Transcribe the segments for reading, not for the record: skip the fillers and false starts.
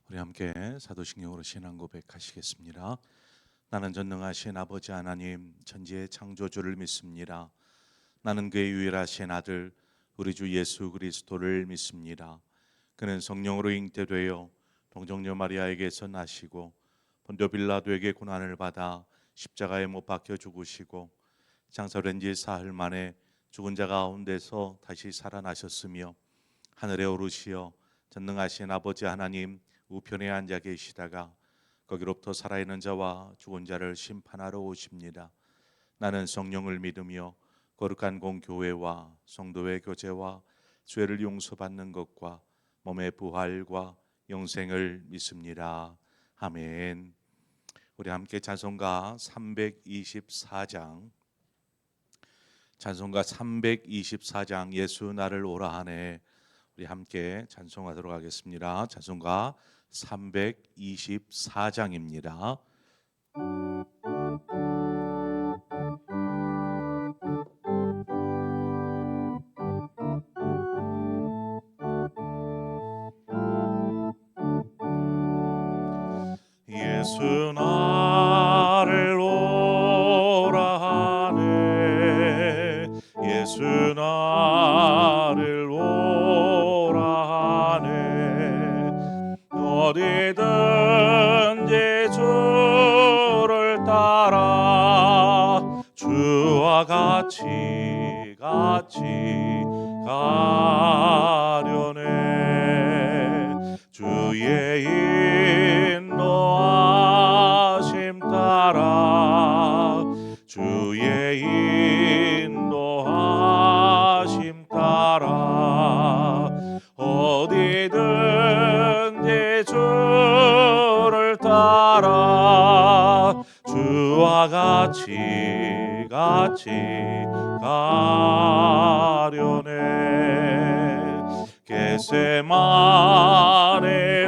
우리 함께 사도신경으로 신앙 고백하시겠습니다. 나는 전능하신 아버지 하나님 천지의 창조주를 믿습니다. 나는 그의 유일하신 아들 우리 주 예수 그리스도를 믿습니다. 그는 성령으로 잉태되어 동정녀 마리아에게서 나시고 본토 빌라도에게 고난을 받아 십자가에 못 박혀 죽으시고 장사된 지 사흘 만에 죽은 자 가운데서 다시 살아나셨으며 하늘에 오르시어 전능하신 아버지 하나님 우편에 앉아 계시다가 거기로부터 살아있는 자와 죽은 자를 심판하러 오십니다. 나는 성령을 믿으며 거룩한 공교회와 성도의 교제와 죄를 용서받는 것과 몸의 부활과 영생을 믿습니다. 아멘. 우리 함께 찬송가 324장 예수 나를 오라 하네, 우리 함께 찬송하도록 하겠습니다. 찬송가 324장입니다. 예수 나를 오라 하네, 예수 나를 오라 하네. 어디든지 주를 따라 주와 같이 가려네. 주의 인도하심 따라 주의 인도하심 따라 어디든지 주를 따라 주와 같이 가려네. 겟세마네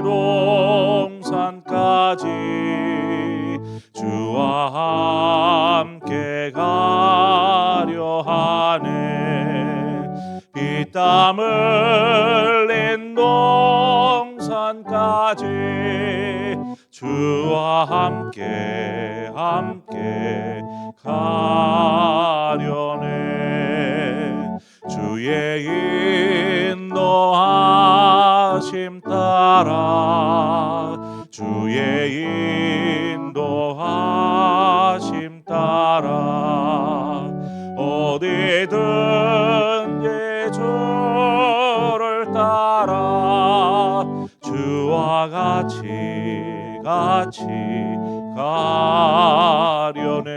동산까지 주와 함께 가려 하네. 피땀 흘린 동산까지 주와 함께 가려네. 주의 인도하심 따라 주의 인도하심 따라 어디든지 주를 따라 주와 같이 가려네.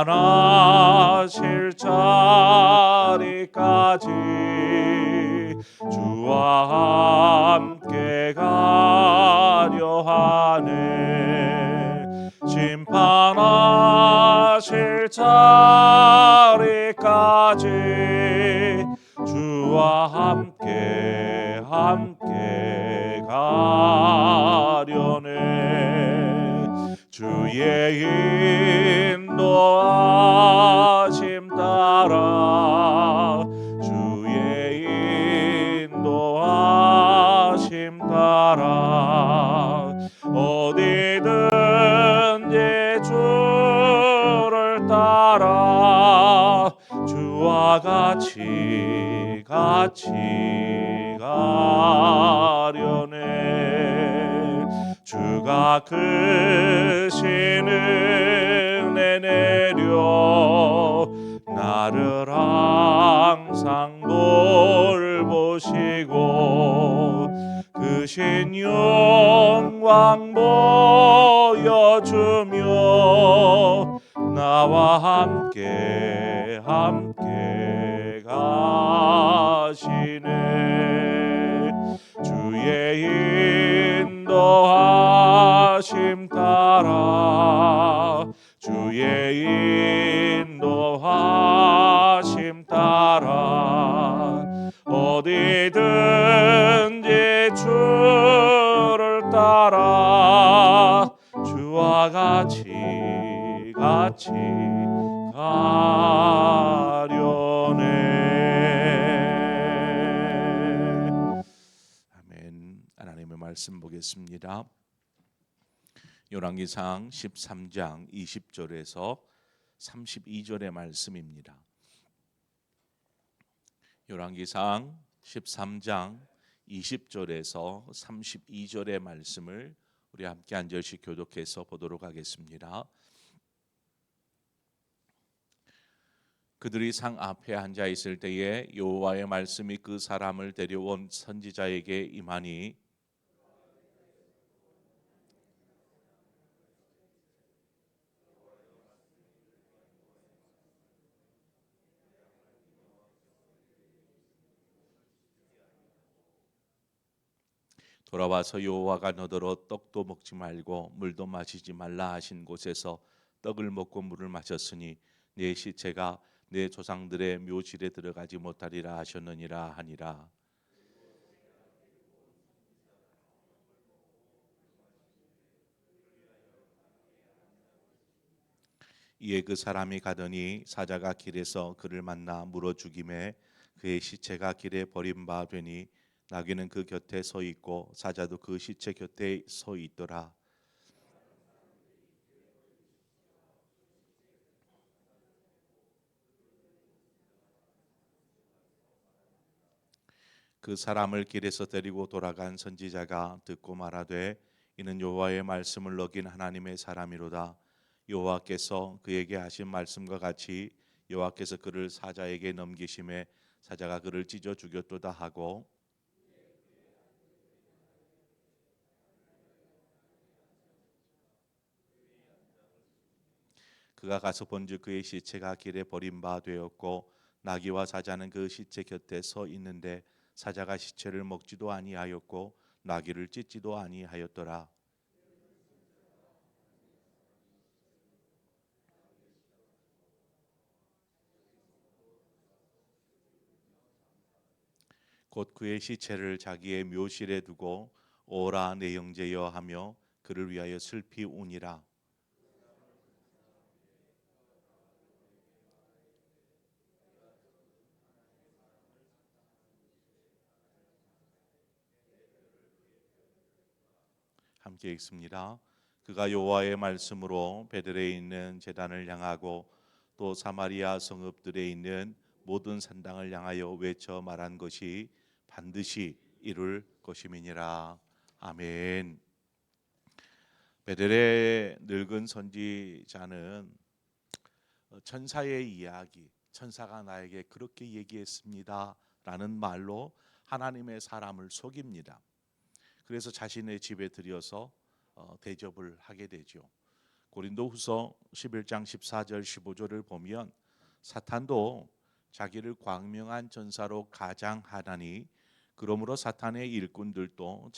심판하실 자리까지 주와 함께 가려 하네. 심판하실 자리까지 주와 함께 가려네. 주의 인도하심 따라 주의 인도하심 따라 어디든지 주를 따라 주와 같이 가려네. 주가 크신 은혜 내려 나를 항상 돌보시고 크신 영광 보여주며 나와 함께 가시네. 주의 인도하심 따라 주의 인도하심 따라 어디든지 주를 따라 주와 같이 가려네. 아멘. 하겠습니다. 열왕기상 13장 20절에서 32절의 말씀입니다. 열왕기상 13장 20절에서 32절의 말씀을 우리 함께 한 절씩 교독해서 보도록 하겠습니다. 그들이 상 앞에 앉아 있을 때에 여호와의 말씀이 그 사람을 데려온 선지자에게 임하니 돌아와서 여호와가 너더러 떡도 먹지 말고 물도 마시지 말라 하신 곳에서 떡을 먹고 물을 마셨으니 내 시체가 내 조상들의 묘실에 들어가지 못하리라 하셨느니라 하니라. 이에 그 사람이 가더니 사자가 길에서 그를 만나 물어 죽임에 그의 시체가 길에 버린 바 되니 나귀는 그 곁에 서 있고 사자도 그 시체 곁에 서 있더라. 그 사람을 길에서 데리고 돌아간 선지자가 듣고 말하되 이는 여호와의 말씀을 어긴 하나님의 사람이로다. 여호와께서 그에게 하신 말씀과 같이 여호와께서 그를 사자에게 넘기심에 사자가 그를 찢어 죽였도다 하고 그가 가서 본즉 그의 시체가 길에 버린 바 되었고 나귀와 사자는 그 시체 곁에 서 있는데 사자가 시체를 먹지도 아니하였고 나귀를 찢지도 아니하였더라. 곧 그의 시체를 자기의 묘실에 두고 오라 내 형제여 하며 그를 위하여 슬피 우니라. 함께 읽습니다. 그가 여호와의 말씀으로 베들레에 있는 제단을 향하고 또 사마리아 성읍들에 있는 모든 산당을 향하여 외쳐 말한 것이 반드시 이룰 것임이니라. 아멘. 베들레 늙은 선지자는 천사의 이야기, 천사가 나에게 그렇게 얘기했습니다 라는 말로 하나님의 사람을 속입니다. 그래서 자신의 집에 들여서 대접을 하게 되죠. 고린도후서 11장 14절 15절을 보면 사탄도 자기를 광명한 전사로 가장하나니 그러므로 사탄의 일꾼들도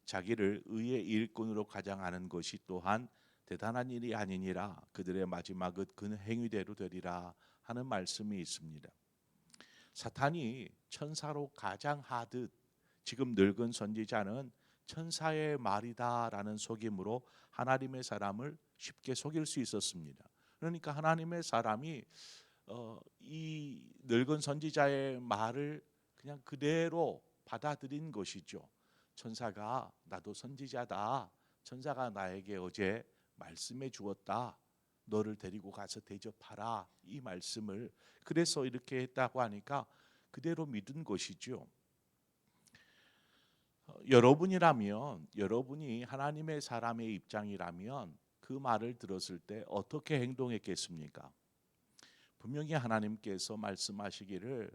자기를 의의 일꾼으로 가장하는 것이 또한 대단한 일이 아니니라. 그들의 마지막은 그 행위대로 되리라 하는 말씀이 있습니다. 사탄이 천사로 가장하듯 지금 늙은 선지자는 천사의 말이다라는 속임으로 하나님의 사람을 쉽게 속일 수 있었습니다. 그러니까 하나님의 사람이 이 늙은 선지자의 말을 그냥 그대로 받아들인 것이죠. 천사가 나도 선지자다. 천사가 나에게 어제 말씀해 주었다. 너를 데리고 가서 대접하라. 이 말씀을 그래서 이렇게 했다고 하니까 그대로 믿은 것이죠. 여러분이 하나님의 사람의 입장이라면 그 말을 들었을 때 어떻게 행동했겠습니까? 분명히 하나님께서 말씀하시기를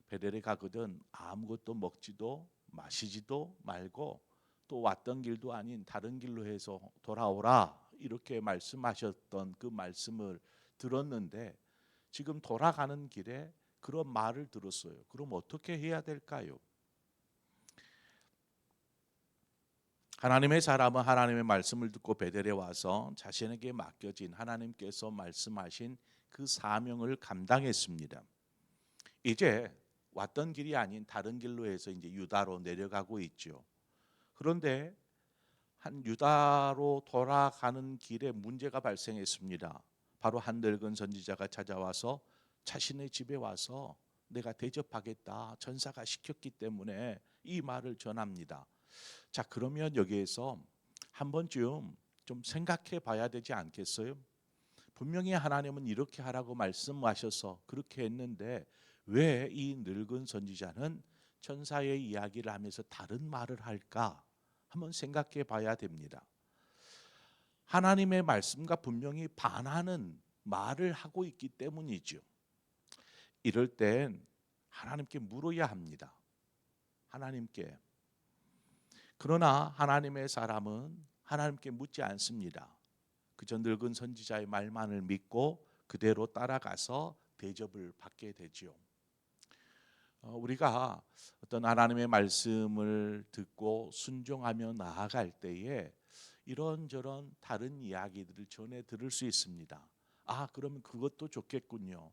베델에 가거든 아무것도 먹지도 마시지도 말고 또 왔던 길도 아닌 다른 길로 해서 돌아오라 이렇게 말씀하셨던 그 말씀을 들었는데 지금 돌아가는 길에 그런 말을 들었어요. 그럼 어떻게 해야 될까요? 하나님의 사람은 하나님의 말씀을 듣고 베델에 와서 자신에게 맡겨진 하나님께서 말씀하신 그 사명을 감당했습니다. 이제 왔던 길이 아닌 다른 길로 해서 이제 유다로 내려가고 있죠. 그런데 한 유다로 돌아가는 길에 문제가 발생했습니다. 바로 한 늙은 선지자가 찾아와서 자신의 집에 와서 내가 대접하겠다. 전사가 시켰기 때문에 이 말을 전합니다. 자, 그러면 여기에서 한 번쯤 좀 생각해 봐야 되지 않겠어요? 분명히 하나님은 이렇게 하라고 말씀하셔서 그렇게 했는데 왜 이 늙은 선지자는 천사의 이야기를 하면서 다른 말을 할까? 한번 생각해 봐야 됩니다. 하나님의 말씀과 분명히 반하는 말을 하고 있기 때문이죠. 이럴 땐 하나님께 물어야 합니다. 하나님께. 그러나 하나님의 사람은 하나님께 묻지 않습니다. 그저 늙은 선지자의 말만을 믿고 그대로 따라가서 대접을 받게 되지요. 우리가 어떤 하나님의 말씀을 듣고 순종하며 나아갈 때에 이런저런 다른 이야기들을 전해 들을 수 있습니다. 아, 그러면 그것도 좋겠군요.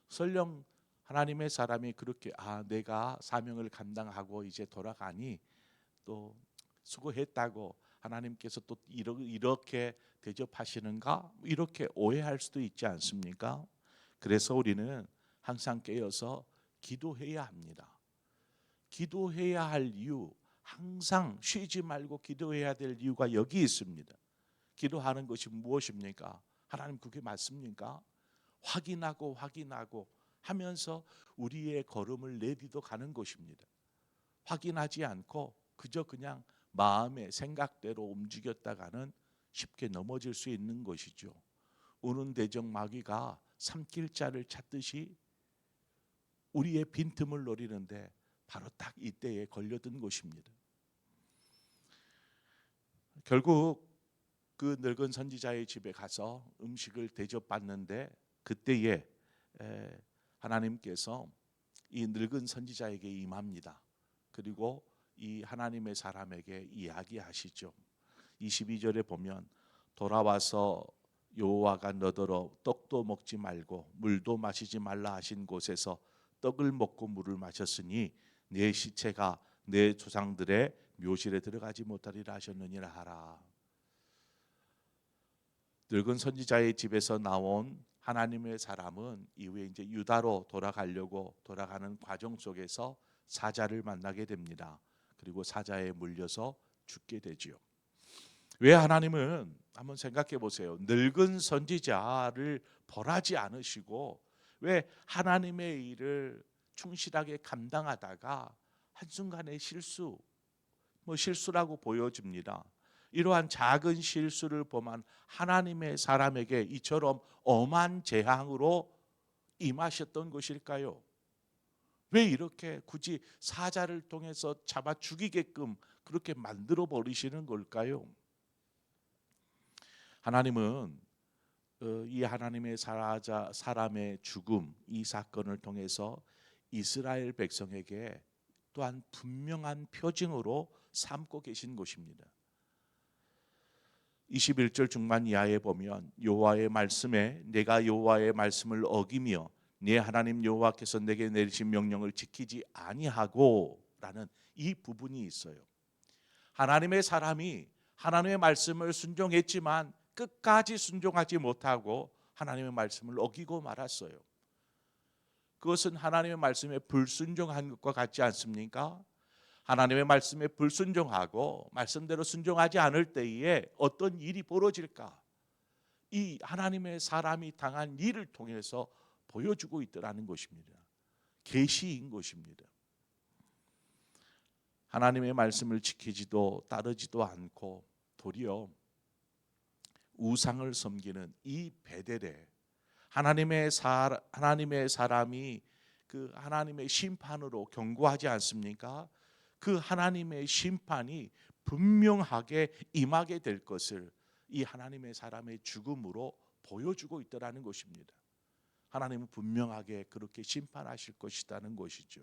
설령 하나님의 사람이 그렇게 내가 사명을 감당하고 이제 돌아가니 또 수고했다고 하나님께서 또 이렇게 대접하시는가? 이렇게 오해할 수도 있지 않습니까? 그래서 우리는 항상 깨어서 기도해야 합니다. 기도해야 할 이유, 항상 쉬지 말고 기도해야 될 이유가 여기 있습니다. 기도하는 것이 무엇입니까? 하나님 그게 맞습니까? 확인하고 하면서 우리의 걸음을 내디뎌 가는 것입니다. 확인하지 않고 그저 그냥 마음의 생각대로 움직였다가는 쉽게 넘어질 수 있는 것이죠. 우는 대적 마귀가 삼킬 자를 찾듯이 우리의 빈틈을 노리는데 바로 딱 이때에 걸려든 것입니다. 결국 그 늙은 선지자의 집에 가서 음식을 대접받는데 그때에 하나님께서 이 늙은 선지자에게 임합니다. 그리고 이 하나님의 사람에게 이야기하시죠. 22절에 보면 돌아와서 여호와가 너더러 떡도 먹지 말고 물도 마시지 말라 하신 곳에서 떡을 먹고 물을 마셨으니 내 시체가 내 조상들의 묘실에 들어가지 못하리라 하셨느니라 하라. 늙은 선지자의 집에서 나온 하나님의 사람은 이후에 이제 유다로 돌아가는 과정 속에서 사자를 만나게 됩니다. 그리고 사자에 물려서 죽게 되지요. 왜 하나님은 한번 생각해 보세요. 늙은 선지자를 벌하지 않으시고 왜 하나님의 일을 충실하게 감당하다가 한순간에 실수라고 보여집니다. 이러한 작은 실수를 범한 하나님의 사람에게 이처럼 엄한 재앙으로 임하셨던 것일까요? 왜 이렇게 굳이 사자를 통해서 잡아 죽이게끔 그렇게 만들어 버리시는 걸까요? 하나님은 이 하나님의 사람의 죽음, 이 사건을 통해서 이스라엘 백성에게 또한 분명한 표징으로 삼고 계신 것입니다. 21절 중반 이하에 보면 여호와의 말씀에 내가 여호와의 말씀을 어기며 네 하나님 여호와께서 내게 내리신 명령을 지키지 아니하고 라는 이 부분이 있어요. 하나님의 사람이 하나님의 말씀을 순종했지만 끝까지 순종하지 못하고 하나님의 말씀을 어기고 말았어요. 그것은 하나님의 말씀에 불순종한 것과 같지 않습니까? 하나님의 말씀에 불순종하고 말씀대로 순종하지 않을 때에 어떤 일이 벌어질까? 이 하나님의 사람이 당한 일을 통해서 보여주고 있더라는 것입니다. 계시인 것입니다. 하나님의 말씀을 지키지도 따르지도 않고 도리어 우상을 섬기는 이 베델에 하나님의 사람이 그 하나님의 심판으로 경고하지 않습니까? 그 하나님의 심판이 분명하게 임하게 될 것을 이 하나님의 사람의 죽음으로 보여주고 있더라는 것입니다. 하나님은 분명하게 그렇게 심판하실 것이라는 것이죠.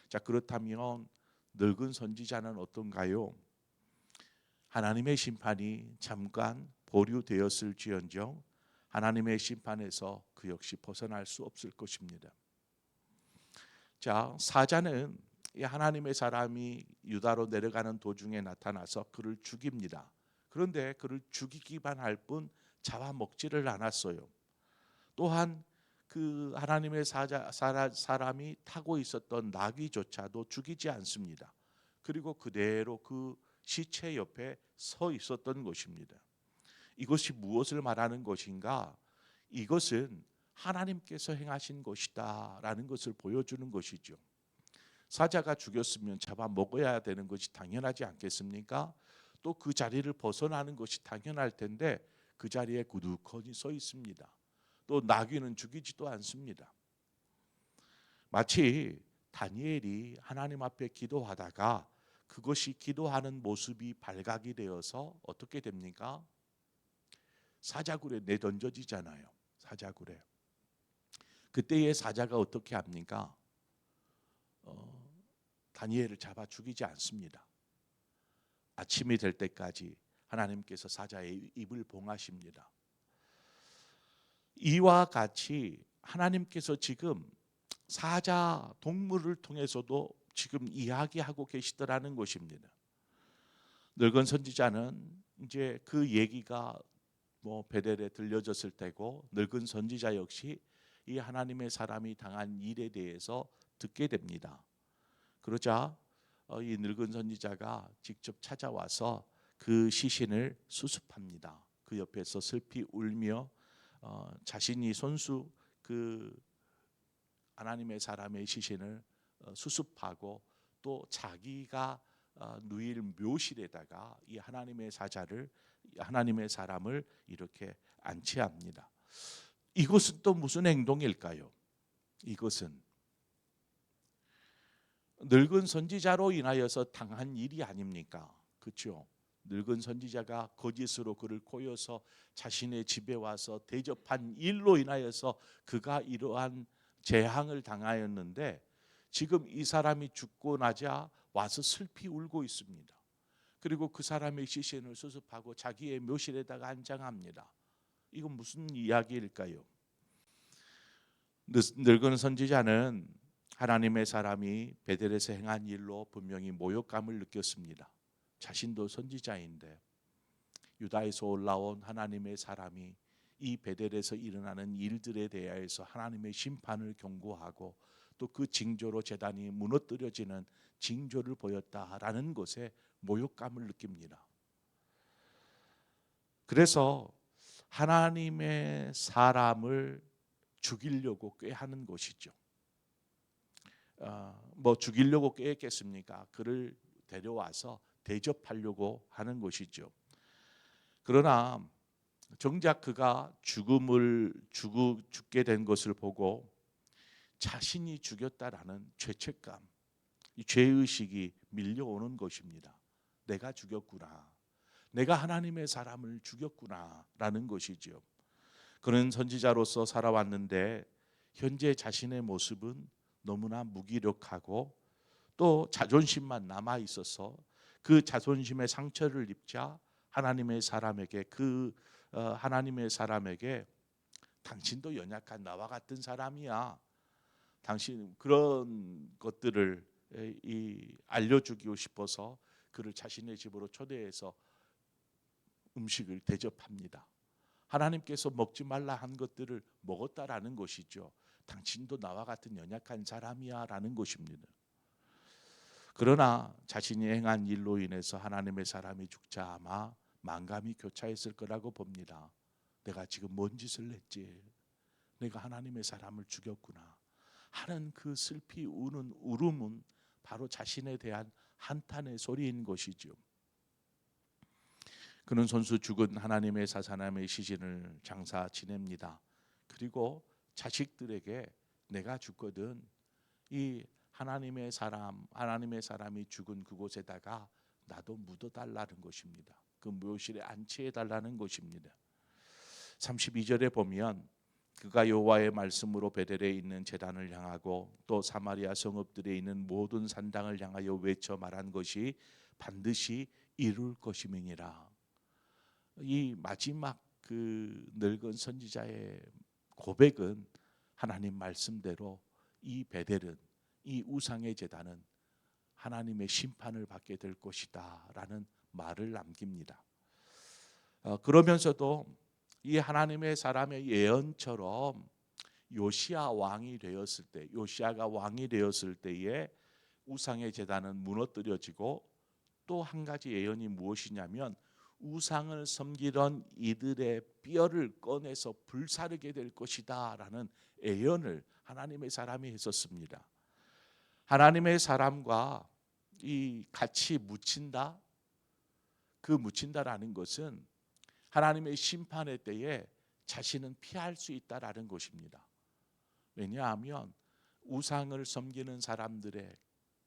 자, 그렇다면 늙은 선지자는 어떤가요? 하나님의 심판이 잠깐 보류되었을지언정 하나님의 심판에서 그 역시 벗어날 수 없을 것입니다. 자, 사자는 이 하나님의 사람이 유다로 내려가는 도중에 나타나서 그를 죽입니다. 그런데 그를 죽이기만 할 뿐 잡아먹지를 않았어요. 또한 그 하나님의 사람이 타고 있었던 나귀조차도 죽이지 않습니다. 그리고 그대로 그 시체 옆에 서 있었던 것입니다. 이것이 무엇을 말하는 것인가? 이것은 하나님께서 행하신 것이다라는 것을 보여주는 것이죠. 사자가 죽였으면 잡아 먹어야 되는 것이 당연하지 않겠습니까? 또 그 자리를 벗어나는 것이 당연할 텐데 그 자리에 구두커니 서 있습니다. 또 나귀는 죽이지도 않습니다. 마치 다니엘이 하나님 앞에 기도하다가 그것이 기도하는 모습이 발각이 되어서 어떻게 됩니까? 사자굴에 내던져지잖아요. 사자굴에. 그때의 사자가 어떻게 합니까? 다니엘을 잡아 죽이지 않습니다. 아침이 될 때까지 하나님께서 사자의 입을 봉하십니다. 이와 같이 하나님께서 지금 사자 동물을 통해서도 지금 이야기하고 계시더라는 것입니다. 늙은 선지자는 이제 그 얘기가 베델에 들려졌을 때고 늙은 선지자 역시 이 하나님의 사람이 당한 일에 대해서 듣게 됩니다. 그러자 이 늙은 선지자가 직접 찾아와서 그 시신을 수습합니다. 그 옆에서 슬피 울며 자신이 손수 그 하나님의 사람의 시신을 수습하고 또 자기가 누일 묘실에다가 이 하나님의 사람을 이렇게 안치합니다. 이것은 또 무슨 행동일까요? 이것은 늙은 선지자로 인하여서 당한 일이 아닙니까? 그렇죠? 늙은 선지자가 거짓으로 그를 꼬여서 자신의 집에 와서 대접한 일로 인하여서 그가 이러한 재앙을 당하였는데 지금 이 사람이 죽고 나자 와서 슬피 울고 있습니다. 그리고 그 사람의 시신을 수습하고 자기의 묘실에다가 안장합니다. 이건 무슨 이야기일까요? 늙은 선지자는 하나님의 사람이 베델에서 행한 일로 분명히 모욕감을 느꼈습니다. 자신도 선지자인데 유다에서 올라온 하나님의 사람이 이 베델에서 일어나는 일들에 대하여서 하나님의 심판을 경고하고 또 그 징조로 제단이 무너뜨려지는 징조를 보였다라는 것에 모욕감을 느낍니다. 그래서 하나님의 사람을 죽이려고 꾀하는 것이죠. 죽이려고 꾀했겠습니까? 그를 데려와서 대접하려고 하는 것이죠. 그러나 정작 그가 죽게 된 것을 보고 자신이 죽였다라는 죄책감, 이 죄의식이 밀려오는 것입니다. 내가 죽였구나. 내가 하나님의 사람을 죽였구나라는 것이죠. 그는 선지자로서 살아왔는데 현재 자신의 모습은 너무나 무기력하고 또 자존심만 남아 있어서 그 자존심의 상처를 입자 하나님의 사람에게 당신도 연약한 나와 같은 사람이야. 당신 그런 것들을 알려주고 싶어서 그를 자신의 집으로 초대해서 음식을 대접합니다. 하나님께서 먹지 말라 한 것들을 먹었다라는 것이죠. 당신도 나와 같은 연약한 사람이야 라는 것입니다. 그러나 자신이 행한 일로 인해서 하나님의 사람이 죽자 아마 만감이 교차했을 거라고 봅니다. 내가 지금 뭔 짓을 했지? 내가 하나님의 사람을 죽였구나 하는 그 슬피 우는 울음은 바로 자신에 대한 한탄의 소리인 것이죠. 그는 손수 죽은 하나님의 사사남의 시신을 장사 지냅니다. 그리고 자식들에게 내가 죽거든 이 하나님의 사람이 죽은 그곳에다가 나도 묻어달라는 것입니다. 그 묘실에 안치해달라는 것입니다. 32절에 보면 그가 여호와의 말씀으로 베델에 있는 제단을 향하고 또 사마리아 성읍들에 있는 모든 산당을 향하여 외쳐 말한 것이 반드시 이룰 것임이니라. 이 마지막 그 늙은 선지자의 고백은 하나님 말씀대로 이 베델은 이 우상의 제단은 하나님의 심판을 받게 될 것이다 라는 말을 남깁니다. 그러면서도 이 하나님의 사람의 예언처럼 요시아가 왕이 되었을 때에 우상의 제단은 무너뜨려지고 또 한 가지 예언이 무엇이냐면 우상을 섬기던 이들의 뼈를 꺼내서 불사르게 될 것이다 라는 예언을 하나님의 사람이 했었습니다. 하나님의 사람과 이 같이 묻힌다, 그 묻힌다라는 것은 하나님의 심판의 때에 자신은 피할 수 있다라는 것입니다. 왜냐하면 우상을 섬기는 사람들의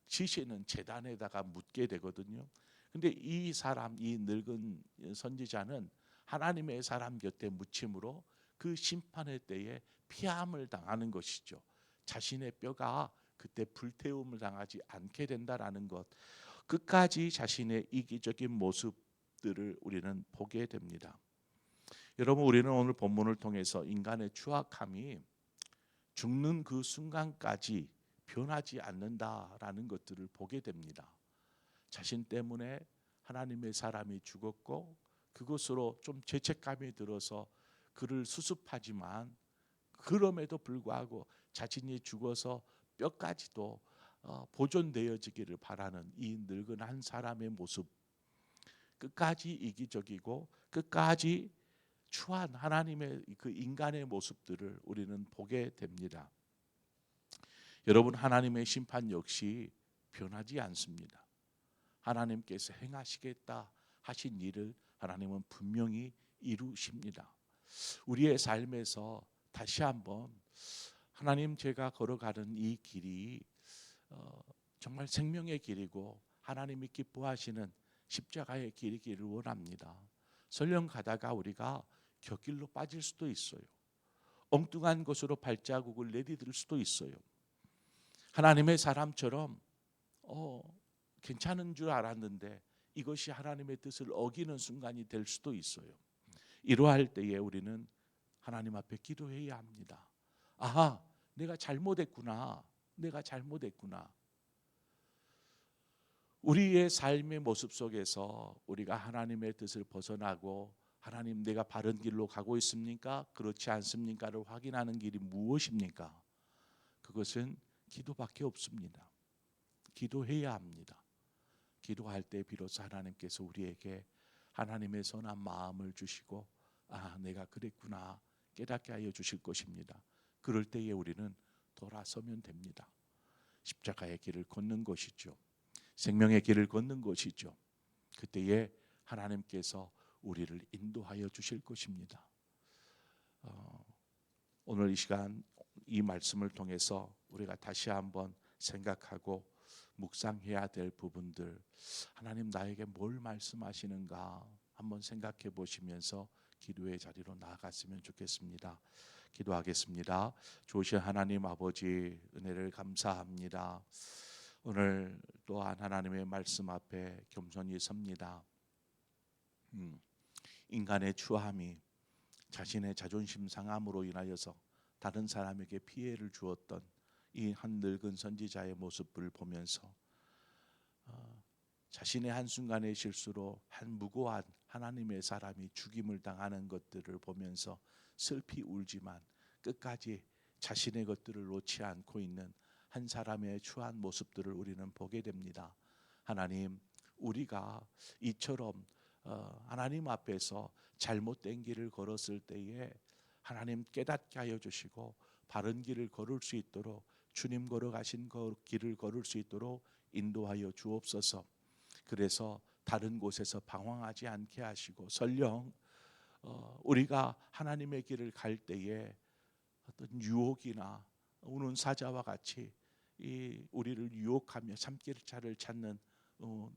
지시는 제단에다가 묻게 되거든요. 근데 이 사람, 이 늙은 선지자는 하나님의 사람 곁에 묻힘으로 그 심판의 때에 피함을 당하는 것이죠. 자신의 뼈가 그때 불태움을 당하지 않게 된다라는 것, 끝까지 자신의 이기적인 모습들을 우리는 보게 됩니다. 여러분, 우리는 오늘 본문을 통해서 인간의 추악함이 죽는 그 순간까지 변하지 않는다라는 것들을 보게 됩니다. 자신 때문에 하나님의 사람이 죽었고 그것으로 좀 죄책감이 들어서 그를 수습하지만 그럼에도 불구하고 자신이 죽어서 뼈까지도 보존되어지기를 바라는 이 늙은 한 사람의 모습, 끝까지 이기적이고 끝까지 추한 하나님의 그 인간의 모습들을 우리는 보게 됩니다. 여러분, 하나님의 심판 역시 변하지 않습니다. 하나님께서 행하시겠다 하신 일을 하나님은 분명히 이루십니다. 우리의 삶에서 다시 한번 하나님, 제가 걸어가는 이 길이 정말 생명의 길이고 하나님이 기뻐하시는 십자가의 길이기를 원합니다. 설령 가다가 우리가 곁길로 빠질 수도 있어요. 엉뚱한 곳으로 발자국을 내디딜 수도 있어요. 하나님의 사람처럼 괜찮은 줄 알았는데 이것이 하나님의 뜻을 어기는 순간이 될 수도 있어요. 이러할 때에 우리는 하나님 앞에 기도해야 합니다. 아하, 내가 잘못했구나. 내가 잘못했구나. 우리의 삶의 모습 속에서 우리가 하나님의 뜻을 벗어나고 하나님, 내가 바른 길로 가고 있습니까? 그렇지 않습니까를 확인하는 길이 무엇입니까? 그것은 기도밖에 없습니다. 기도해야 합니다. 기도할 때 비로소 하나님께서 우리에게 하나님의 선한 마음을 주시고 내가 그랬구나 깨닫게 하여 주실 것입니다. 그럴 때에 우리는 돌아서면 됩니다. 십자가의 길을 걷는 것이죠. 생명의 길을 걷는 것이죠. 그때에 하나님께서 우리를 인도하여 주실 것입니다. 오늘 이 시간 이 말씀을 통해서 우리가 다시 한번 생각하고 묵상해야 될 부분들, 하나님 나에게 뭘 말씀하시는가 한번 생각해 보시면서 기도의 자리로 나아갔으면 좋겠습니다. 기도하겠습니다. 좋으신 하나님 아버지, 은혜를 감사합니다. 오늘 또한 하나님의 말씀 앞에 겸손히 섭니다. 인간의 추함이 자신의 자존심 상함으로 인하여서 다른 사람에게 피해를 주었던 이 한 늙은 선지자의 모습을 보면서 자신의 한순간의 실수로 한 무고한 하나님의 사람이 죽임을 당하는 것들을 보면서 슬피 울지만 끝까지 자신의 것들을 놓지 않고 있는 한 사람의 추한 모습들을 우리는 보게 됩니다. 하나님, 우리가 이처럼 하나님 앞에서 잘못된 길을 걸었을 때에 하나님 깨닫게 하여 주시고 바른 길을 걸을 수 있도록, 주님 걸어가신 길을 걸을 수 있도록 인도하여 주옵소서. 그래서 다른 곳에서 방황하지 않게 하시고, 설령 우리가 하나님의 길을 갈 때에 어떤 유혹이나 우는 사자와 같이 이 우리를 유혹하며 참기차를 찾는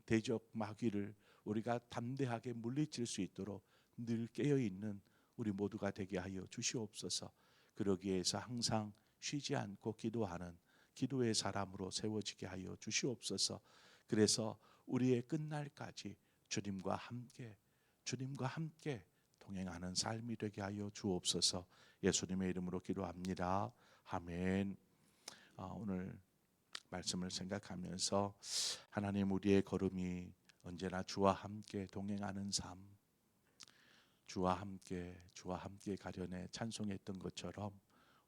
대적 마귀를 우리가 담대하게 물리칠 수 있도록 늘 깨어있는 우리 모두가 되게 하여 주시옵소서. 그러기 위해서 항상 쉬지 않고 기도하는 기도의 사람으로 세워지게 하여 주시옵소서. 그래서 우리의 끝날까지 주님과 함께 동행하는 삶이 되게 하여 주옵소서. 예수님의 이름으로 기도합니다. 아멘. 오늘 말씀을 생각하면서 하나님, 우리의 걸음이 언제나 주와 함께 동행하는 삶, 주와 함께 가련해 찬송했던 것처럼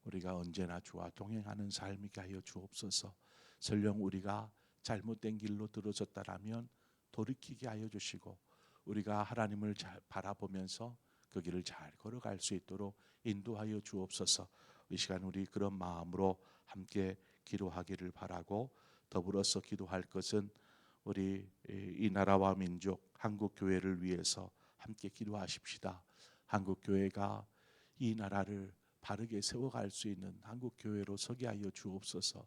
우리가 언제나 주와 동행하는 삶이게 하여 주옵소서. 설령 우리가 잘못된 길로 들어섰다라면 돌이키게 하여 주시고 우리가 하나님을 잘 바라보면서 그 길을 잘 걸어갈 수 있도록 인도하여 주옵소서. 이 시간 우리 그런 마음으로 함께 기도하기를 바라고, 더불어서 기도할 것은 우리 이 나라와 민족 한국 교회를 위해서 함께 기도하십시다. 한국 교회가 이 나라를 바르게 세워갈 수 있는 한국 교회로 서게 하여 주옵소서.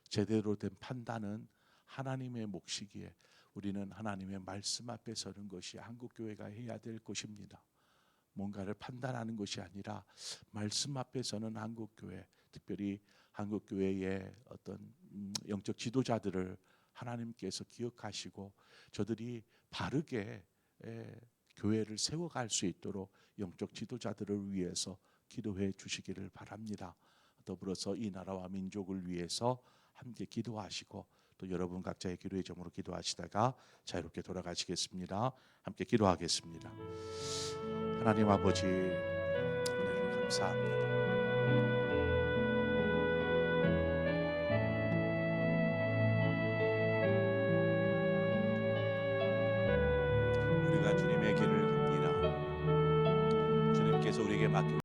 제대로 된 판단은 하나님의 몫이기에 우리는 하나님의 말씀 앞에 서는 것이 한국 교회가 해야 될 것입니다. 뭔가를 판단하는 것이 아니라 말씀 앞에 서는 한국 교회, 특별히 한국 교회의 어떤 영적 지도자들을 하나님께서 기억하시고 저들이 바르게 교회를 세워갈 수 있도록 영적 지도자들을 위해서 기도해 주시기를 바랍니다. 더불어서 이 나라와 민족을 위해서 함께 기도하시고 또 여러분 각자의 기도의 점으로 기도하시다가 자유롭게 돌아가시겠습니다. 함께 기도하겠습니다. 하나님 아버지, 은혜를 감사합니다. 우리가 주님의 길을 갑니다. 주님께서 우리에게 맡겨